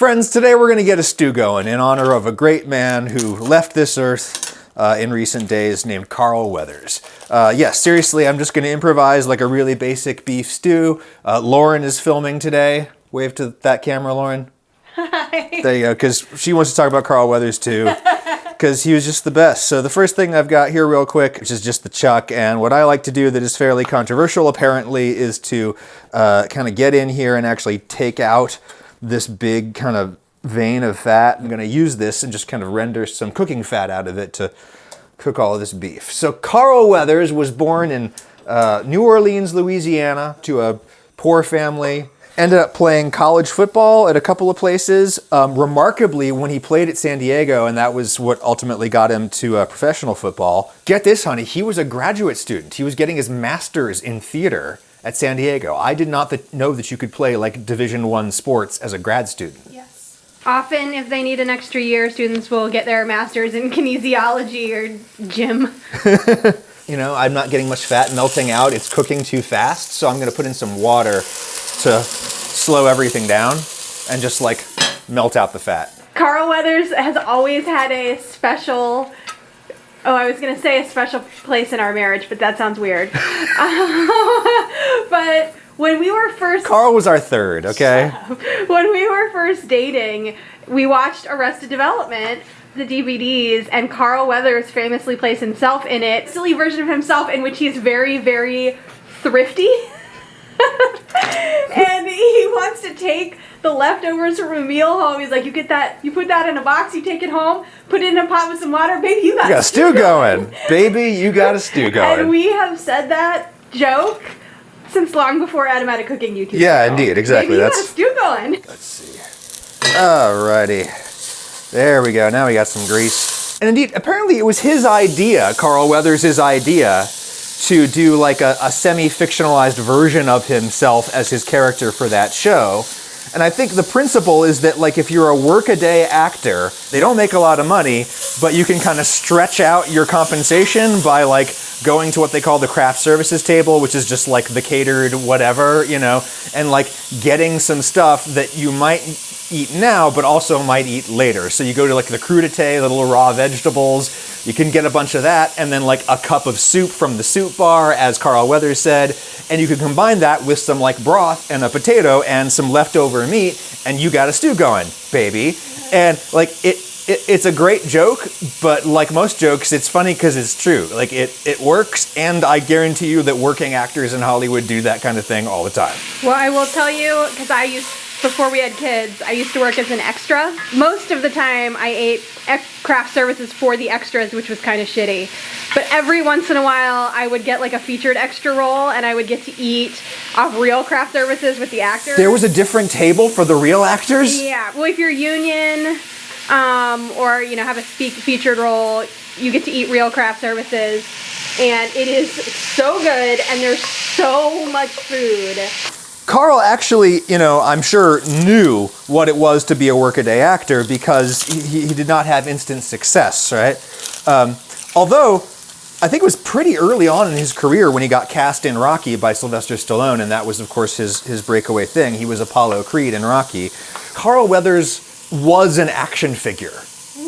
Friends, today we're going to get a stew going in honor of a great man who left this earth in recent days named Carl Weathers. Yes, seriously, I'm just going to improvise like a really basic beef stew. Lauren is filming today. Wave to that camera, Lauren. Hi. There you go, because she wants to talk about Carl Weathers too, because he was just the best. So the first thing I've got here real quick, which is just the chuck, and what I like to do that is fairly controversial apparently is to kind of get in here and actually take out this big kind of vein of fat. I'm going to use this and just kind of render some cooking fat out of it to cook all of this beef. So Carl Weathers was born in New Orleans, Louisiana, to a poor family. Ended up playing college football at a couple of places. Remarkably, when he played at San Diego, and that was what ultimately got him to professional football, get this, honey, he was a graduate student. He was getting his master's in theater at San Diego. I did not know that you could play like Division I sports as a grad student. Yes. Often, if they need an extra year, students will get their master's in kinesiology or gym. You know, I'm not getting much fat melting out. It's cooking too fast, so I'm going to put in some water to slow everything down and just like melt out the fat. Carl Weathers has always had a special, I was going to say a special place in our marriage, but that sounds weird. But when we were first... Carl was our third, okay? When we were first dating, we watched Arrested Development, the DVDs, and Carl Weathers famously plays himself in it. Silly version of himself in which he is very, very thrifty. And he wants to take the leftovers from a meal home. He's like, you put that in a box, you take it home, put it in a pot with some water, baby, you got a stew going. Baby, you got a stew going. And we have said that joke since long before Adam had a cooking YouTube Yeah, channel. indeed, exactly. Baby, you got a stew going. Let's see. Alrighty. There we go. Now we got some grease. And indeed, apparently it was his idea, Carl Weathers' idea, to do like a semi-fictionalized version of himself as his character for that show. And I think the principle is that like if you're a work-a-day actor, they don't make a lot of money, but you can kind of stretch out your compensation by like going to what they call the craft services table, which is just like the catered whatever, you know, and like getting some stuff that you might eat now, but also might eat later. So you go to like the crudité, the little raw vegetables, you can get a bunch of that, and then like a cup of soup from the soup bar, as Carl Weathers said, and you can combine that with some like broth and a potato and some leftover meat, and you got a stew going, baby. And like it's a great joke, but like most jokes, it's funny because it's true. Like it works, and I guarantee you that working actors in Hollywood do that kind of thing all the time. Well, I will tell you, because before we had kids, I used to work as an extra. Most of the time, I ate craft services for the extras, which was kind of shitty. But every once in a while, I would get like a featured extra role, and I would get to eat off real craft services with the actors. There was a different table for the real actors? Yeah. Well, if you're union, or you know have a featured role, you get to eat real craft services, and it is so good, and there's so much food. Carl actually, you know, I'm sure knew what it was to be a workaday actor because he did not have instant success, right? Although, I think it was pretty early on in his career when he got cast in Rocky by Sylvester Stallone, and that was, of course, his breakaway thing. He was Apollo Creed in Rocky. Carl Weathers was an action figure,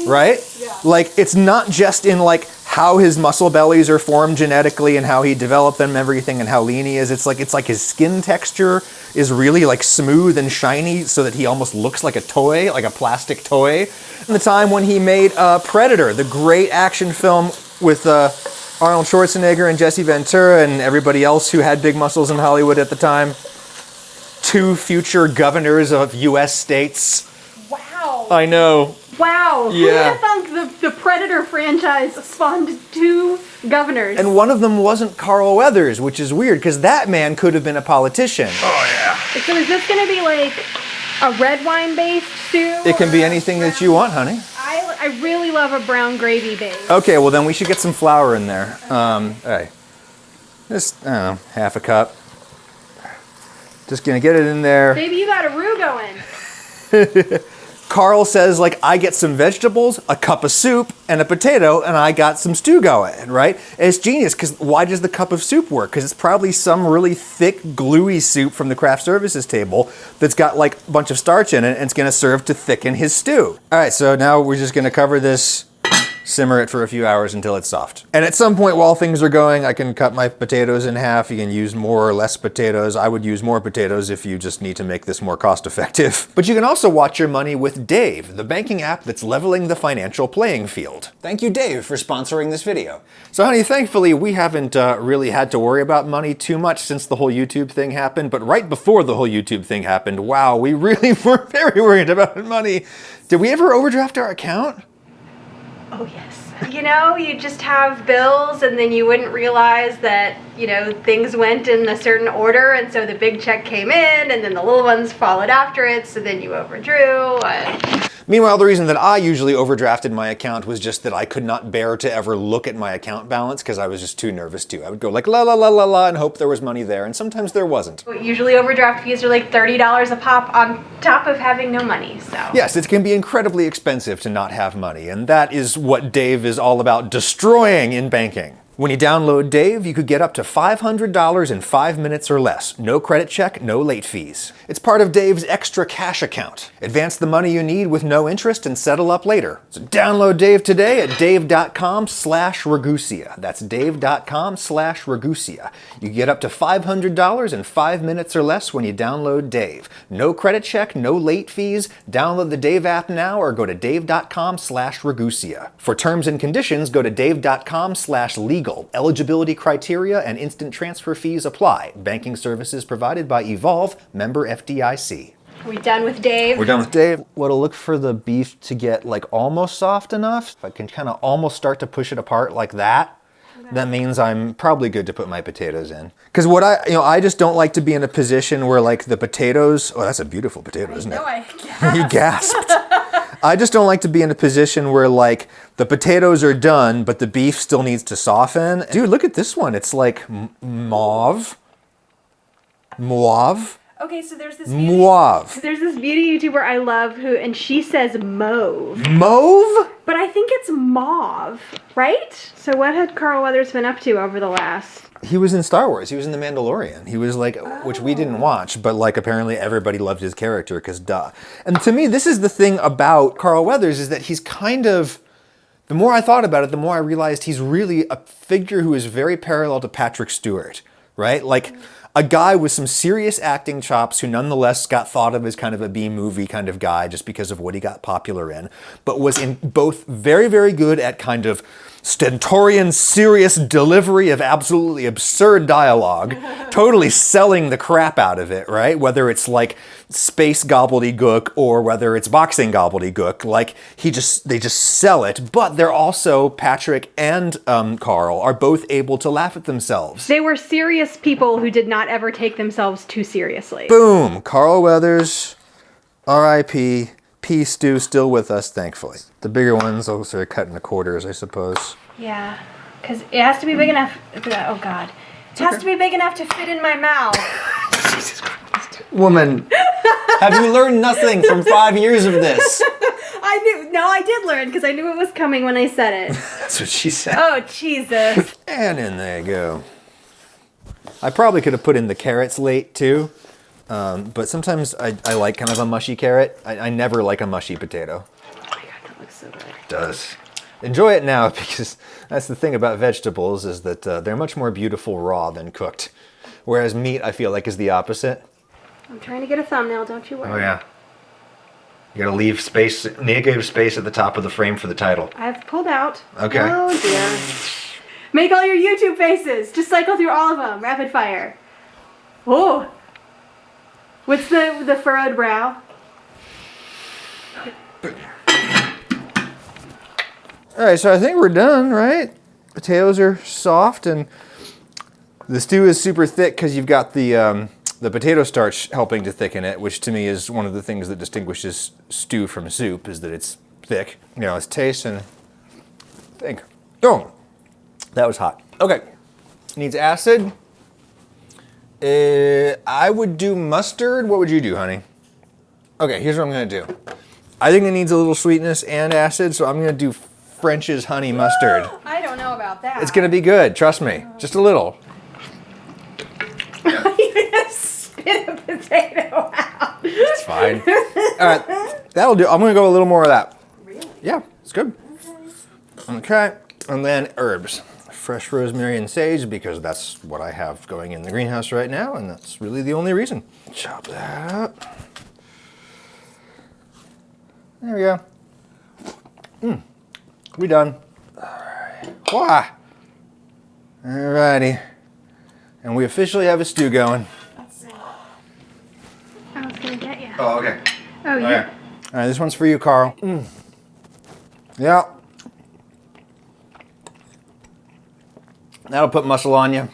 right? Yeah. Like, it's not just in, like, how his muscle bellies are formed genetically and how he developed them and everything and how lean he is. It's like his skin texture is really like smooth and shiny so that he almost looks like a toy, like a plastic toy. And the time when he made Predator, the great action film with Arnold Schwarzenegger and Jesse Ventura and everybody else who had big muscles in Hollywood at the time. 2 future governors of U.S. states. Wow. I know. Wow. Yeah. Who would have thunk the Predator franchise spawned 2 governors? And one of them wasn't Carl Weathers, which is weird because that man could have been a politician. Oh, yeah. So is this going to be like a red wine based stew? It can be anything that you want, honey. I really love a brown gravy base. Okay, well then we should get some flour in there. All right. Just, I don't know, half a cup. Just gonna get it in there. Baby, you got a roux going. Carl says, like, I get some vegetables, a cup of soup, and a potato, and I got some stew going, right? And it's genius, because why does the cup of soup work? Because it's probably some really thick, gluey soup from the craft services table that's got, like, a bunch of starch in it, and it's going to serve to thicken his stew. All right, so now we're just going to cover this, simmer it for a few hours until it's soft. And at some point while things are going, I can cut my potatoes in half. You can use more or less potatoes. I would use more potatoes if you just need to make this more cost effective. But you can also watch your money with Dave, the banking app that's leveling the financial playing field. Thank you, Dave, for sponsoring this video. So honey, thankfully we haven't really had to worry about money too much since the whole YouTube thing happened. But right before the whole YouTube thing happened, wow, we really were very worried about money. Did we ever overdraft our account? Oh, yes. You know, you just have bills and then you wouldn't realize that, you know, things went in a certain order, and so the big check came in and then the little ones followed after it, so then you overdrew. Meanwhile, the reason that I usually overdrafted my account was just that I could not bear to ever look at my account balance because I was just too nervous to. I would go like la la la la la and hope there was money there, and sometimes there wasn't. Usually overdraft fees are like $30 a pop on top of having no money, so. Yes, it can be incredibly expensive to not have money, and that is what Dave is all about destroying in banking. When you download Dave, you could get up to $500 in 5 minutes or less. No credit check, no late fees. It's part of Dave's extra cash account. Advance the money you need with no interest and settle up later. So download Dave today at dave.com/Ragusia. That's dave.com/Ragusia. You get up to $500 in 5 minutes or less when you download Dave. No credit check, no late fees. Download the Dave app now or go to dave.com/Ragusia. For terms and conditions, go to dave.com/legal. Eligibility criteria and instant transfer fees apply. Banking services provided by Evolve, member FDIC. Are we done with Dave? We're done with Dave. What'll look for the beef to get like almost soft enough. If I can kind of almost start to push it apart like that, that means I'm probably good to put my potatoes in. Because what I just don't like to be in a position where like the potatoes, oh, that's a beautiful potato, isn't it? I gasped. You gasped. I just don't like to be in a position where like the potatoes are done, but the beef still needs to soften. Dude, look at this one. It's like mauve. Mauve. Okay, so there's this Mauve. There's this beauty YouTuber I love and she says mauve. Mauve? But I think it's mauve, right? So what had Carl Weathers been up to over the last? He was in Star Wars. He was in The Mandalorian. He was like, which we didn't watch, but like apparently everybody loved his character because duh. And to me, this is the thing about Carl Weathers is that he's kind of, the more I thought about it, the more I realized he's really a figure who is very parallel to Patrick Stewart, right? Like a guy with some serious acting chops who nonetheless got thought of as kind of a B-movie kind of guy just because of what he got popular in, but was in both very, very good at kind of stentorian, serious delivery of absolutely absurd dialogue, totally selling the crap out of it, right? Whether it's like space gobbledygook or whether it's boxing gobbledygook, like they just sell it. But they're also, Patrick and Carl are both able to laugh at themselves. They were serious people who did not ever take themselves too seriously. Boom! Carl Weathers, R.I.P. P. Stu still with us, thankfully. The bigger ones also are cut into quarters, I suppose. Yeah, because it has to be big enough. Oh God, it has to be big enough to fit in my mouth. Jesus Christ, woman! Have you learned nothing from 5 years of this? I knew. No, I did learn because I knew it was coming when I said it. That's what she said. Oh Jesus! And in they go. I probably could have put in the carrots late too. But sometimes I like kind of a mushy carrot. I never like a mushy potato. Oh my God, that looks so good. It does. Enjoy it now because that's the thing about vegetables is that they're much more beautiful raw than cooked. Whereas meat, I feel like, is the opposite. I'm trying to get a thumbnail, don't you worry. Oh yeah. You gotta leave space, negative space at the top of the frame for the title. I've pulled out. Okay. Oh dear. Make all your YouTube faces. Just cycle through all of them. Rapid fire. Oh. What's the furrowed brow? All right, so I think we're done, right? Potatoes are soft and the stew is super thick because you've got the potato starch helping to thicken it, which to me is one of the things that distinguishes stew from soup, is that it's thick. You know, let's taste and think. Oh, that was hot. Okay, needs acid. I would do mustard. What would you do, honey? Okay, here's what I'm gonna do. I think it needs a little sweetness and acid, so I'm gonna do French's honey mustard. I don't know about that. It's gonna be good, trust me. Just a little. You're gonna spit a potato out. It's fine. All right, that'll do. I'm gonna go a little more of that. Really? Yeah, it's good. Okay, and then herbs. Fresh rosemary and sage, because that's what I have going in the greenhouse right now, and that's really the only reason. Chop that up. There we go. We done. All right. Wah. All righty. And we officially have a stew going. Let's see. I was gonna get you. Oh, okay. Oh, yeah. All right, this one's for you, Carl. Yeah. That'll put muscle on you.